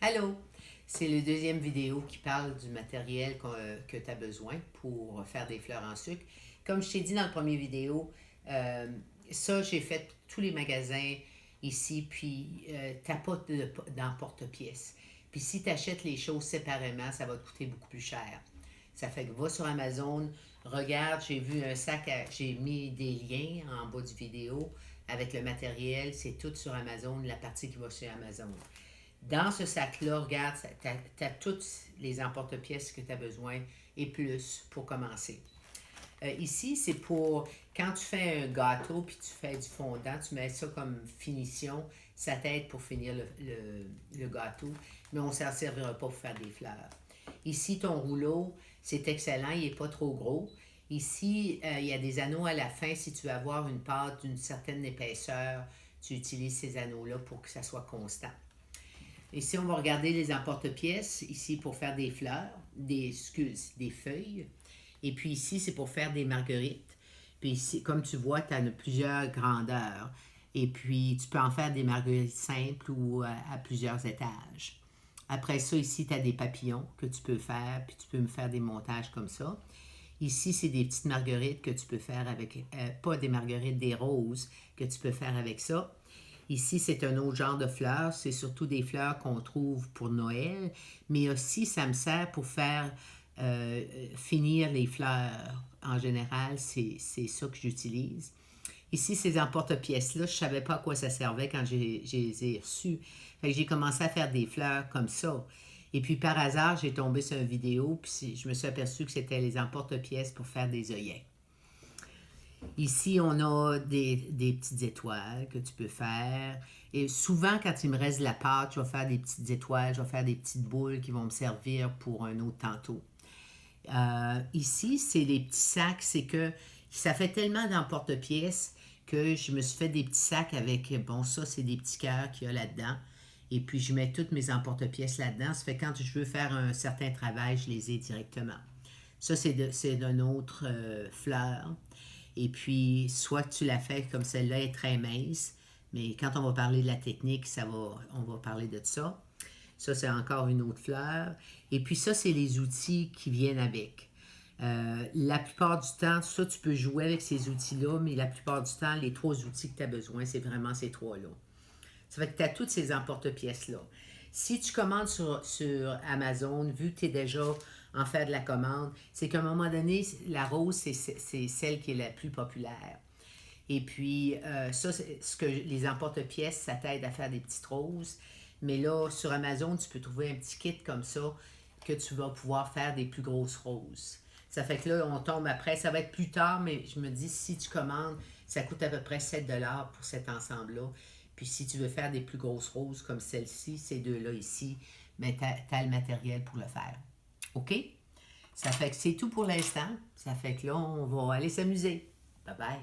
Allô, c'est le deuxième vidéo qui parle du matériel que tu as besoin pour faire des fleurs en sucre. Comme je t'ai dit dans le premier vidéo, ça j'ai fait tous les magasins ici, puis t'as pas d'emporte-pièce. Puis si tu achètes les choses séparément, ça va te coûter beaucoup plus cher. Ça fait que va sur Amazon, regarde, j'ai vu un sac, j'ai mis des liens en bas du vidéo avec le matériel, c'est tout sur Amazon, la partie qui va sur Amazon. Dans ce sac-là, regarde, tu as toutes les emporte-pièces que tu as besoin et plus pour commencer. Ici, c'est pour quand tu fais un gâteau puis tu fais du fondant, tu mets ça comme finition. Ça t'aide pour finir le gâteau, mais on ne s'en servira pas pour faire des fleurs. Ici, ton rouleau, c'est excellent, il n'est pas trop gros. Ici, il y a des anneaux à la fin. Si tu veux avoir une pâte d'une certaine épaisseur, tu utilises ces anneaux-là pour que ça soit constant. Ici, on va regarder les emporte-pièces, ici pour faire des fleurs, des feuilles. Et puis ici, c'est pour faire des marguerites. Puis ici, comme tu vois, tu as plusieurs grandeurs. Et puis, tu peux en faire des marguerites simples ou à plusieurs étages. Après ça, ici, tu as des papillons que tu peux faire, puis tu peux me faire des montages comme ça. Ici, c'est des petites marguerites que tu peux faire avec, pas des marguerites, des roses que tu peux faire avec ça. Ici, c'est un autre genre de fleurs. C'est surtout des fleurs qu'on trouve pour Noël, mais aussi, ça me sert pour faire finir les fleurs. En général, c'est ça que j'utilise. Ici, ces emporte-pièces-là, je ne savais pas à quoi ça servait quand je les ai reçus. Fait que j'ai commencé à faire des fleurs comme ça. Et puis, par hasard, j'ai tombé sur une vidéo, puis je me suis aperçue que c'était les emporte-pièces pour faire des œillets. Ici, on a des petites étoiles que tu peux faire. Et souvent, quand il me reste de la pâte, je vais faire des petites étoiles, je vais faire des petites boules qui vont me servir pour un autre tantôt. Ici, c'est des petits sacs. C'est que ça fait tellement d'emporte-pièces que je me suis fait des petits sacs avec, bon, ça, c'est des petits cœurs qu'il y a là-dedans. Et puis, je mets toutes mes emporte-pièces là-dedans. Ça fait que quand je veux faire un certain travail, je les ai directement. Ça, c'est d'une autre fleur. Et puis, soit tu la fais comme celle-là est très mince, mais quand on va parler de la technique, on va parler de ça. Ça, c'est encore une autre fleur. Et puis ça, c'est les outils qui viennent avec. La plupart du temps, ça, tu peux jouer avec ces outils-là, mais la plupart du temps, les 3 outils que tu as besoin, c'est vraiment ces 3-là. Ça fait que tu as toutes ces emporte-pièces-là. Si tu commandes sur Amazon, vu que tu es déjà en faire de la commande, c'est qu'à un moment donné, la rose, c'est celle qui est la plus populaire. Et puis, ça, les emporte-pièces, ça t'aide à faire des petites roses. Mais là, sur Amazon, tu peux trouver un petit kit comme ça que tu vas pouvoir faire des plus grosses roses. Ça fait que là, on tombe après. Ça va être plus tard, mais je me dis, si tu commandes, ça coûte à peu près 7$ pour cet ensemble-là. Puis si tu veux faire des plus grosses roses comme celle-ci, ces deux-là ici, mais tu as le matériel pour le faire. OK? Ça fait que c'est tout pour l'instant. Ça fait que là, on va aller s'amuser. Bye bye.